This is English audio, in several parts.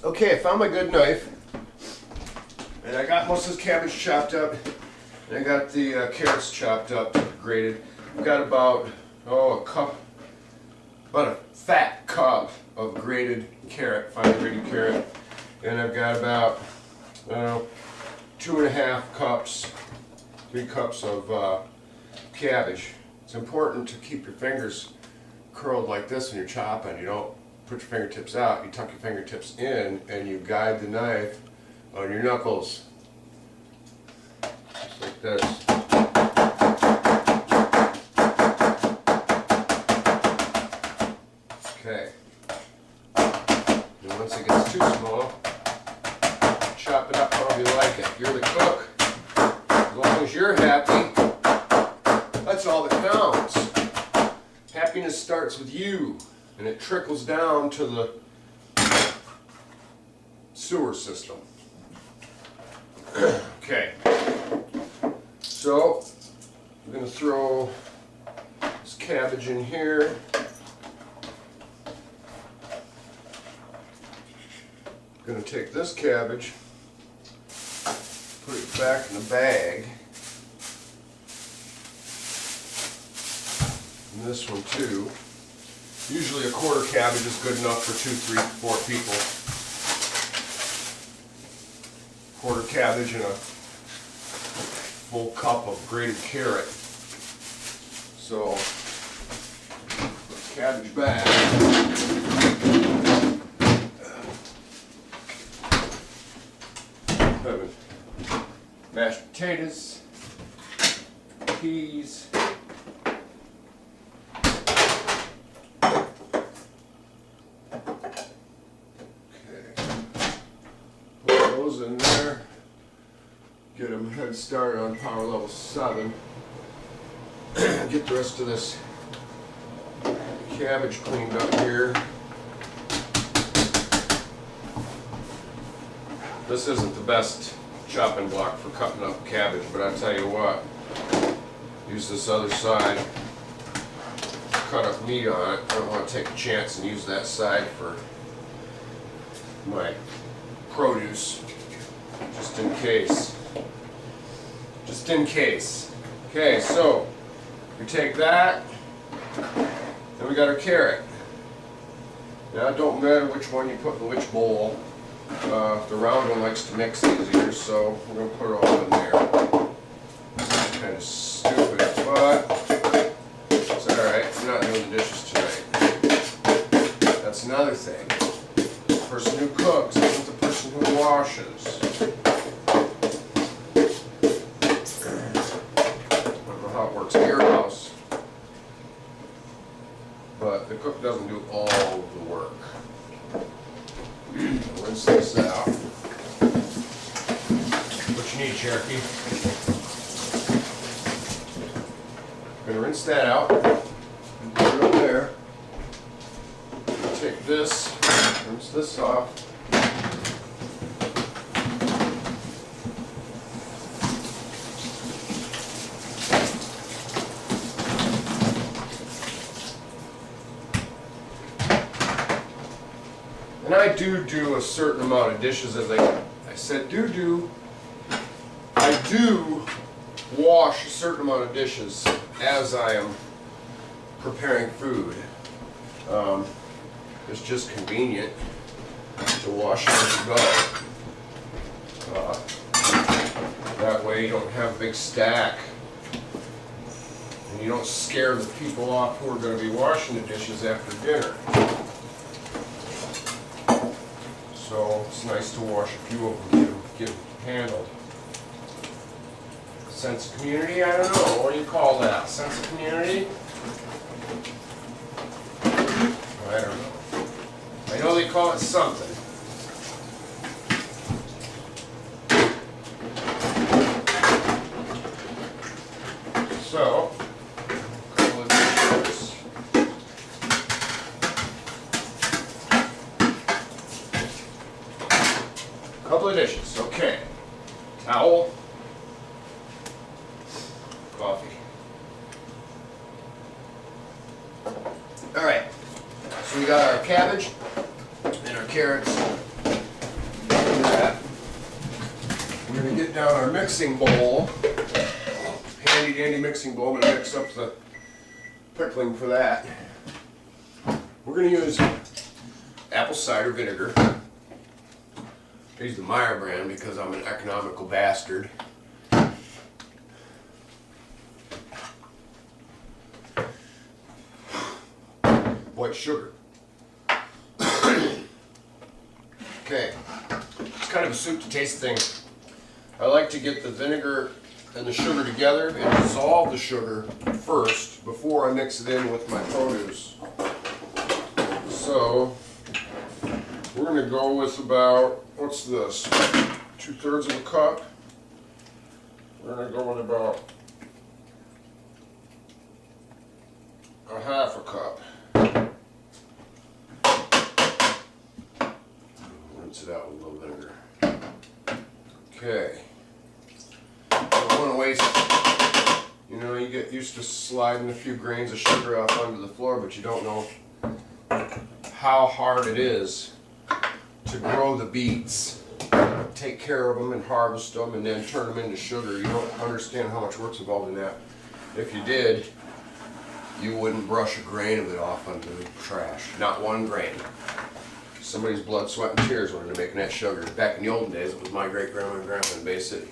Okay, I found my good knife, and I got most of this cabbage chopped up, and I got the carrots chopped up, grated. I've got about a fat cup of grated carrot, fine grated carrot, and I've got about 2.5 cups, 3 cups of cabbage. It's important to keep your fingers curled like this when you're chopping. You don't put your fingertips out, you tuck your fingertips in and you guide the knife on your knuckles. Just like this. Okay. And once it gets too small, chop it up however you like it. You're the cook. As long as you're happy, that's all that counts. Happiness starts with you, and it trickles down to the sewer system. Okay, so I'm going to throw this cabbage in here. I'm going to take this cabbage, put it back in the bag. And this one too. Usually a quarter cabbage is good enough for 2, 3, 4 people. Quarter cabbage and a full cup of grated carrot. So, put the cabbage back. Mashed potatoes, peas. In there, get them head start on power level 7. Get the rest of this cabbage cleaned up here. This isn't the best chopping block for cutting up cabbage, but I tell you what, use this other side, cut up meat on it. I don't want to take a chance and use that side for my produce. Just in case. Just in case. Okay, so we take that, then we got our carrot. Now it don't matter which one you put in which bowl. The round one likes to mix easier, so we're going to put it all in there. It's kind of stupid, but it's alright. I'm not doing the dishes tonight. That's another thing. The person who cooks isn't the person who washes. In your house, but the cook doesn't do all of the work. Rinse this out. What you need, Cherokee? I'm going to rinse that out. Put it up there. Take this, rinse this off. And I do a certain amount of dishes, as I said, I do wash a certain amount of dishes as I am preparing food. It's just convenient to wash as you go. That way you don't have a big stack. And you don't scare the people off who are going to be washing the dishes after dinner. So it's nice to wash a few of them, get them handled. Sense of community? I don't know. What do you call that? Sense of community? I don't know. I know they call it something. So, couple of dishes. Okay. Towel. Coffee. Alright. So we got our cabbage and our carrots We're going to get down our mixing bowl, handy dandy mixing bowl. I'm going to mix up the pickling for that. We're going to use apple cider vinegar. I use the Meyer brand because I'm an economical bastard. White sugar. Okay, it's kind of a soup to taste thing. I like to get the vinegar and the sugar together and dissolve the sugar first before I mix it in with my produce. So we're going to go with about, what's this, 2/3 of a cup. We're going to go with about a 1/2 cup. Rinse it out with a little vinegar. Okay. Don't want to waste, you know, you get used to sliding a few grains of sugar off onto the floor, but you don't know how hard it is to grow the beets, take care of them and harvest them and then turn them into sugar. You don't understand how much work's involved in that. If you did, you wouldn't brush a grain of it off onto the trash. Not one grain. Somebody's blood, sweat, and tears went into making that sugar. Back in the olden days, it was my great-grandma and grandma in Bay City.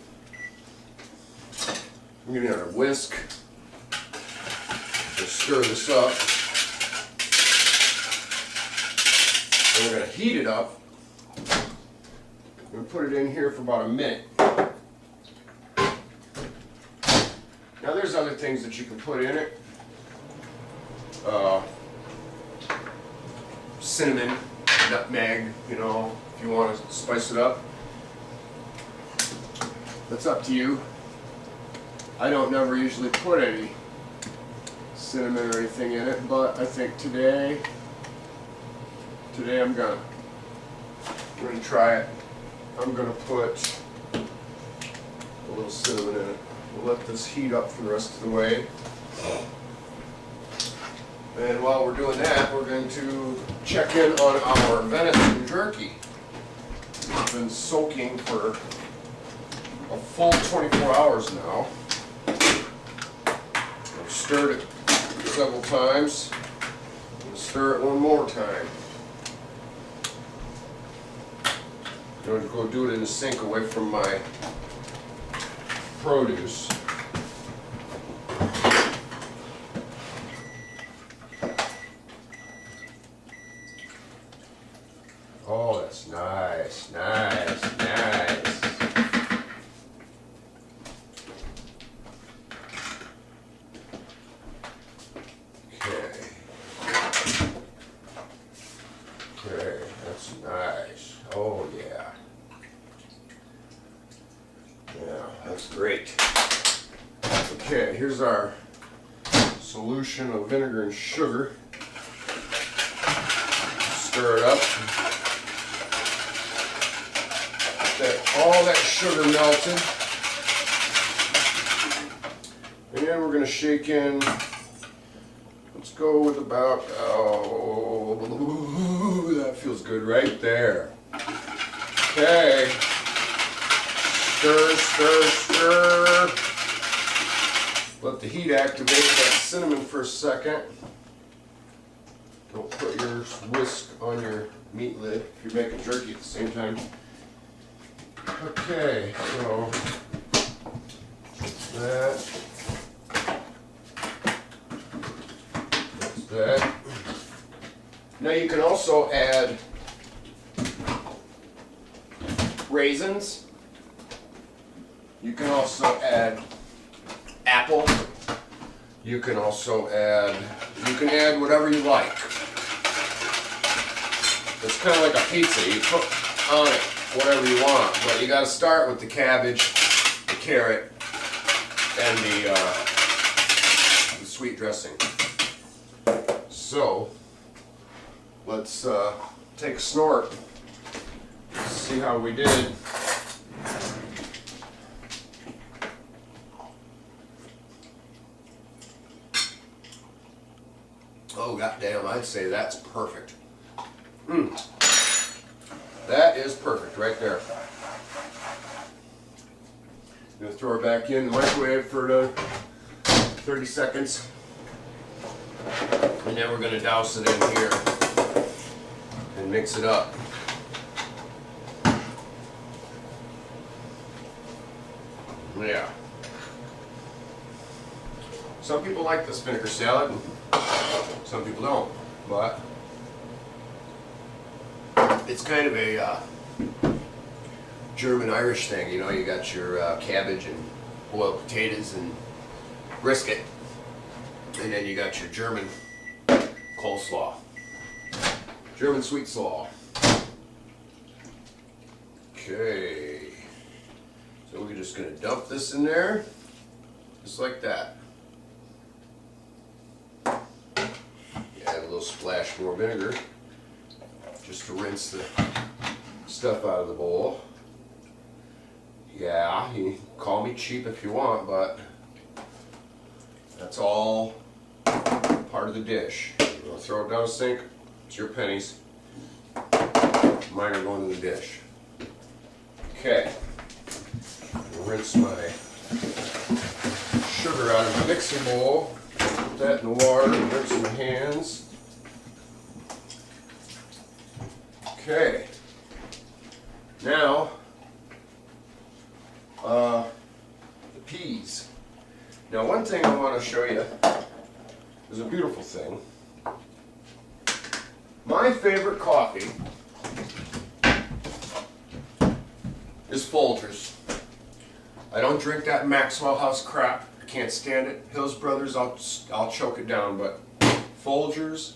I'm going to get a whisk. Just stir this up. And we're going to heat it up. I'm going to put it in here for about a minute. Now there's other things that you can put in it. Cinnamon, nutmeg, you know, if you want to spice it up. That's up to you. I don't never usually put any cinnamon or anything in it, but I think today I'm gonna try it. I'm gonna put a little cinnamon in it. We'll let this heat up for the rest of the way. And while we're doing that, we're going to check in on our venison jerky. It's been soaking for a full 24 hours now. I've stirred it several times. I'll stir it one more time. I'm going to go do it in the sink away from my produce. Oh, that's nice, nice, nice. Okay. Okay, that's nice. Oh, yeah. Yeah, that's great. Okay, here's our solution of vinegar and sugar. Stir it up. All that sugar melted. And then we're going to shake in, let's go with about, oh, that feels good right there. Okay. Stir, stir, stir. Let the heat activate that cinnamon for a second. Don't put your whisk on your meat lid if you're making jerky at the same time. Okay, so that's that. Now you can also add raisins. You can also add apple. You can also add, whatever you like. It's kind of like a pizza. You put on it whatever you want, but you got to start with the cabbage, the carrot, and the sweet dressing. So let's take a snort. See how we did. Oh goddamn! I'd say that's perfect. That is perfect right there. I'm going to throw it back in the microwave for another 30 seconds. And then we're going to douse it in here and mix it up. Yeah. Some people like this vinegar salad, some people don't, but it's kind of a German-Irish thing, you know. You got your cabbage and boiled potatoes and brisket, and then you got your German coleslaw, German sweet slaw. Okay, so we're just going to dump this in there, just like that. Add a little splash more vinegar, just to rinse the stuff out of the bowl. Yeah, you can call me cheap if you want, but that's all part of the dish. You want to throw it down the sink, it's your pennies. Mine are going in the dish. Okay, I'll rinse my sugar out of the mixing bowl. Put that in the water and rinse my hands. Okay, now the peas. Now one thing I want to show you is a beautiful thing. My favorite coffee is Folgers. I don't drink that Maxwell House crap. I can't stand it. Hills Brothers, I'll choke it down, but Folgers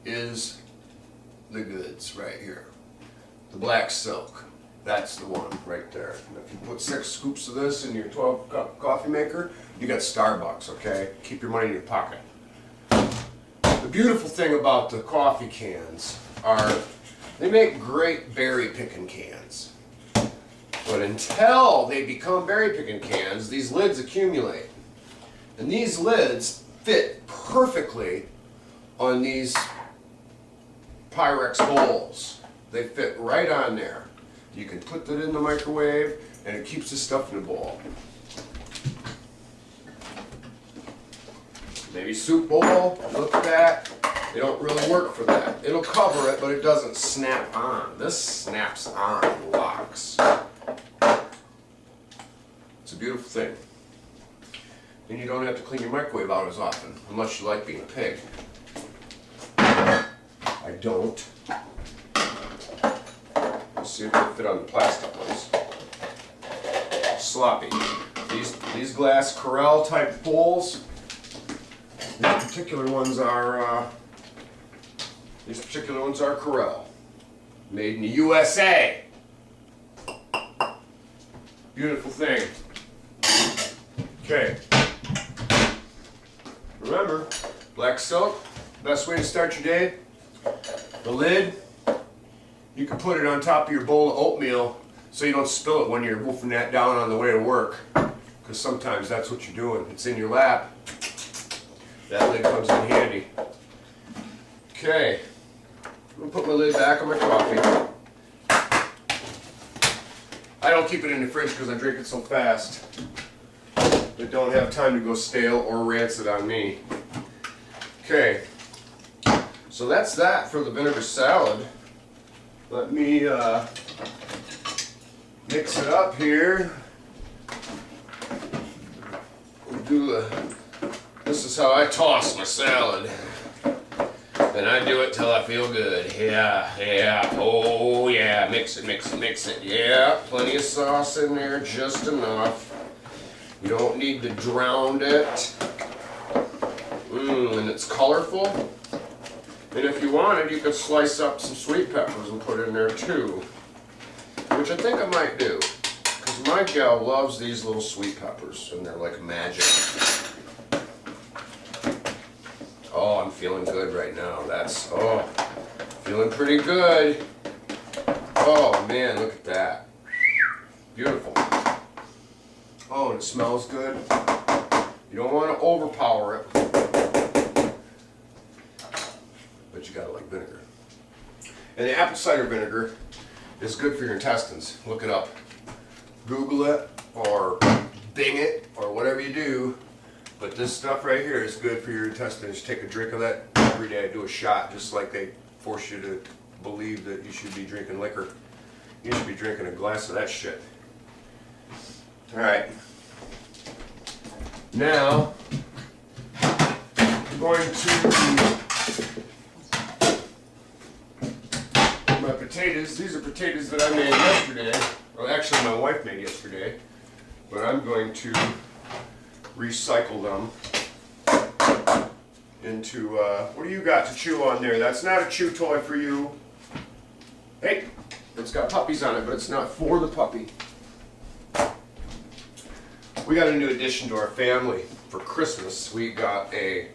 is the goods right here. The black silk. That's the one right there. And if you put 6 scoops of this in your 12-cup coffee maker, you got Starbucks, okay? Keep your money in your pocket. The beautiful thing about the coffee cans are they make great berry picking cans. But until they become berry picking cans, these lids accumulate. And these lids fit perfectly on these Pyrex bowls. They fit right on there. You can put that in the microwave and it keeps the stuff in the bowl. Maybe soup bowl, look at that. They don't really work for that. It'll cover it, but it doesn't snap on. This snaps on and locks. It's a beautiful thing. And you don't have to clean your microwave out as often, unless you like being a pig. I don't. Let's see if they fit on the plastic ones. Sloppy. These glass Corelle type bowls. These particular ones are Corelle, made in the USA. Beautiful thing. Okay. Remember, black silk, best way to start your day. The lid, you can put it on top of your bowl of oatmeal so you don't spill it when you're wolfing that down on the way to work. Because sometimes that's what you're doing. It's in your lap. That lid comes in handy. Okay. I'm going to put my lid back on my coffee. I don't keep it in the fridge because I drink it so fast. It don't have time to go stale or rancid on me. Okay. So that's that for the vinegar salad. Let me mix it up here. This is how I toss my salad. And I do it till I feel good. Yeah. Oh yeah, mix it. Yeah, plenty of sauce in there, just enough. You don't need to drown it. And it's colorful. And if you wanted, you could slice up some sweet peppers and put in there too. Which I think I might do. Because my gal loves these little sweet peppers, and they're like magic. Oh, I'm feeling good right now. Feeling pretty good. Oh man, look at that. Beautiful. Oh, and it smells good. You don't want to overpower it. But you gotta like vinegar. And the apple cider vinegar is good for your intestines. Look it up. Google it or bing it or whatever you do. But this stuff right here is good for your intestines. Take a drink of that every day. Do a shot, just like they force you to believe that you should be drinking liquor. You should be drinking a glass of that shit. Alright. Now, I'm going to my potatoes. These are potatoes that I made yesterday. Well, actually my wife made yesterday. But I'm going to recycle them into, what do you got to chew on there? That's not a chew toy for you. Hey, it's got puppies on it, but it's not for the puppy. We got a new addition to our family for Christmas. We got a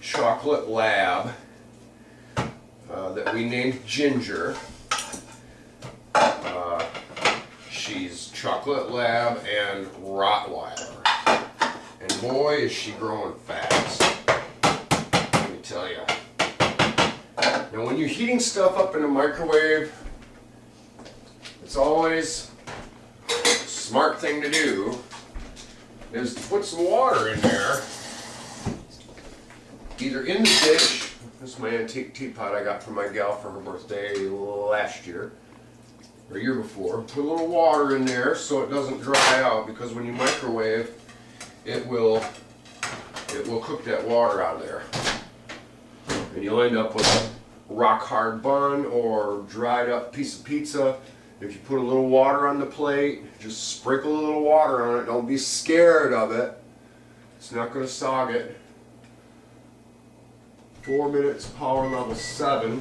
chocolate lab that we named Ginger. She's chocolate lab and Rottweiler. And boy, is she growing fast. Let me tell you. Now when you're heating stuff up in a microwave, it's always a smart thing to do is to put some water in there, either in the dish. This is my antique teapot I got from my gal for her birthday last year, or year before. Put a little water in there so it doesn't dry out, because when you microwave, it will cook that water out of there. And you'll end up with a rock hard bun or dried up piece of pizza. If you put a little water on the plate, just sprinkle a little water on it. Don't be scared of it. It's not going to sog it. 4 minutes, power level 7.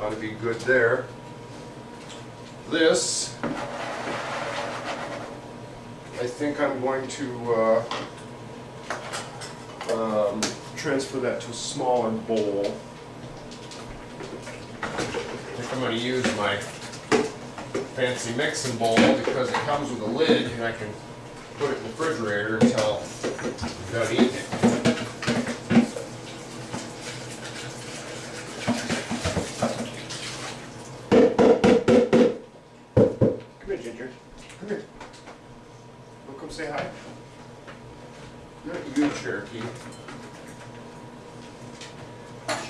Ought to be good there. This, I think I'm going to transfer that to a smaller bowl. I think I'm going to use my fancy mixing bowl because it comes with a lid and I can put it in the refrigerator until I'm done eating it. Come here, Ginger. Come here. Well, come say hi. Not you, Cherokee.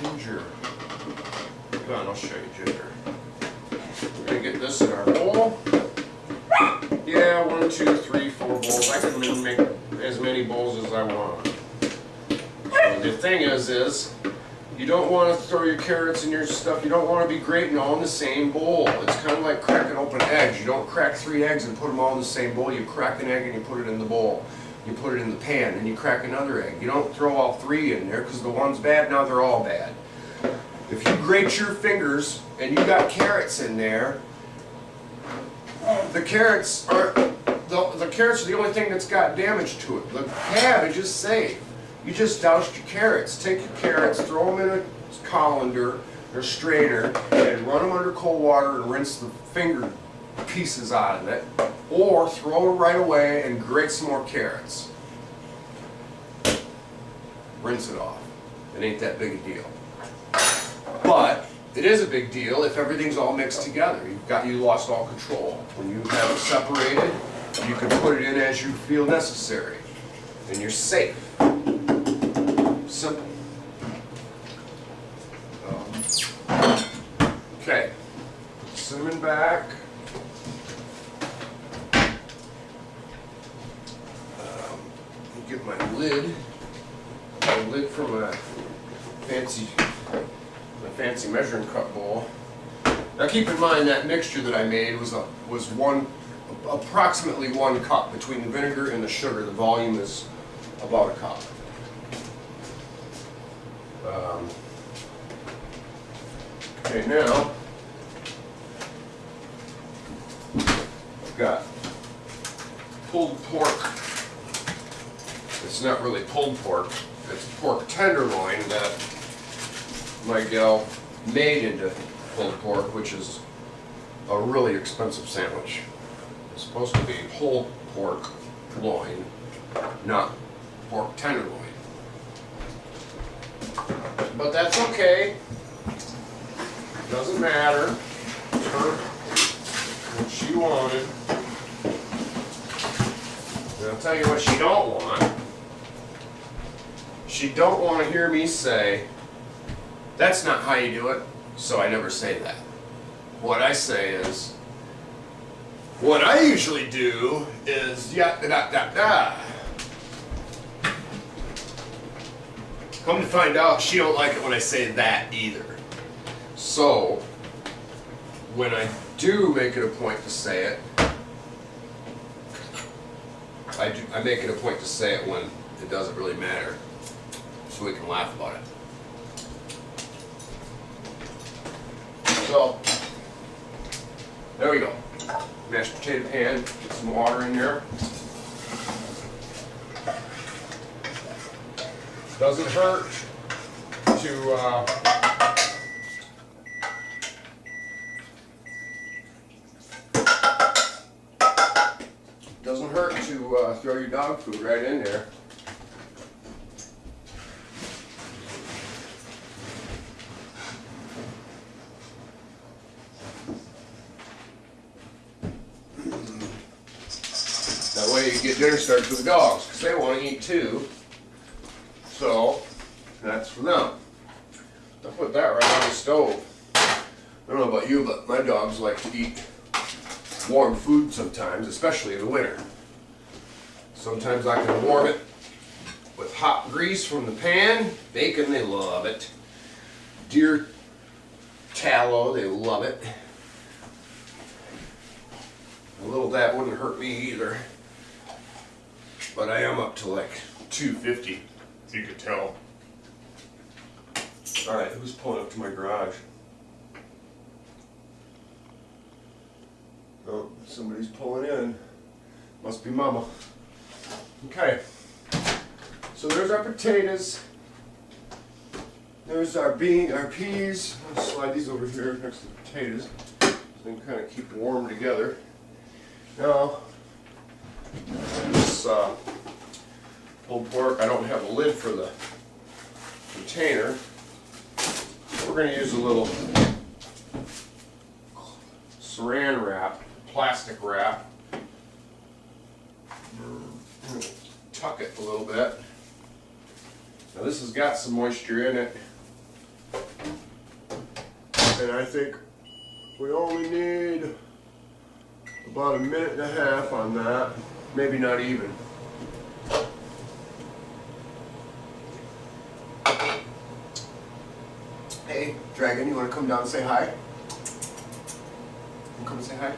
Ginger. Come on, I'll show you, Ginger. We're going to get this in our bowl. Yeah, 1, 2, 3, 4 bowls. I can make as many bowls as I want. So the thing is you don't want to throw your carrots and your stuff, you don't want to be grating all in the same bowl. It's kind of like cracking open eggs. You don't crack 3 eggs and put them all in the same bowl. You crack an egg and you put it in the bowl. You put it in the pan and you crack another egg. You don't throw all 3 in there because the one's bad, now they're all bad. If you grate your fingers and you got carrots in there, the carrots are the only thing that's got damage to it. The cabbage is safe. You just doused your carrots. Take your carrots, throw them in a colander or strainer, and run them under cold water and rinse the finger pieces out of it. Or throw it right away and grate some more carrots. Rinse it off. It ain't that big a deal. But it is a big deal if everything's all mixed together. You lost all control. When you have it separated, you can put it in as you feel necessary. And you're safe. Simple. Okay. Cinnamon back. Get my lid. My lid from a fancy measuring cup bowl. Now keep in mind that mixture that I made was approximately 1 cup between the vinegar and the sugar. The volume is about a cup. Okay, now I've got pulled pork. It's not really pulled pork. It's pork tenderloin that my gal made into pulled pork, which is a really expensive sandwich. It's supposed to be whole pork loin, not pork tenderloin. But that's okay. Doesn't matter. It's her what she wanted. tell you what she don't want. She don't want to hear me say, that's not how you do it, so I never say that. What I say is, what I usually do is, yeah, da da da. Come to find out, she don't like it when I say that either. So, when I do make it a point to say it, I make it a point to say it when it doesn't really matter, so we can laugh about it. So, there we go. Mashed potato pan, get some water in there. Doesn't hurt to throw your dog food right in there. That way you get dinner started for the dogs, because they want to eat too. So, that's for them. I put that right on the stove. I don't know about you, but my dogs like to eat warm food sometimes, especially in the winter. Sometimes I can warm it with hot grease from the pan. Bacon, they love it. Deer tallow, they love it. A little of that wouldn't hurt me either. But I am up to like 250, if you could tell. Alright, who's pulling up to my garage? Oh, somebody's pulling in. Must be Mama. Okay. So there's our potatoes. There's our peas. I'll slide these over here next to the potatoes so they can kind of keep warm together. Now, this pulled pork, I don't have a lid for the container. We're going to use a little saran wrap, plastic wrap. Tuck it a little bit. Now this has got some moisture in it, and I think we only need about 1.5 minutes on that, maybe not even. Hey, Dragon, you want to come down and say hi? You come and say hi?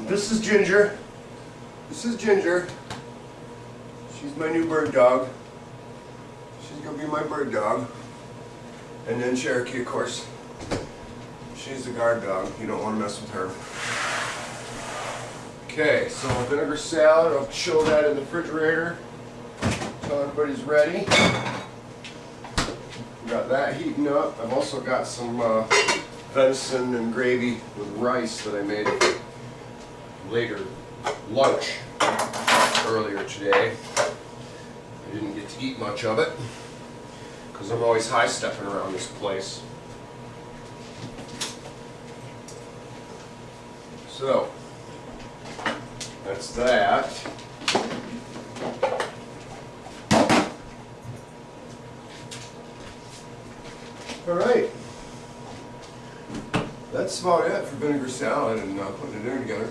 This is Ginger. This is Ginger. She's my new bird dog. She's gonna be my bird dog. And then Cherokee, of course. She's the guard dog. You don't want to mess with her. Okay, so vinegar salad. I'll chill that in the refrigerator until everybody's ready. Got that heating up. I've also got some venison and gravy with rice that I made later lunch earlier today. I didn't get to eat much of it because I'm always high stepping around this place. So that's that. All right. That's about it for vinegar salad and putting the dinner together.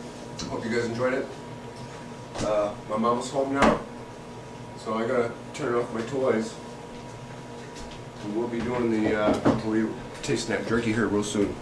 Hope you guys enjoyed it. My mama's home now, so I gotta turn off my toys. And we'll be doing we'll be tasting that jerky here real soon.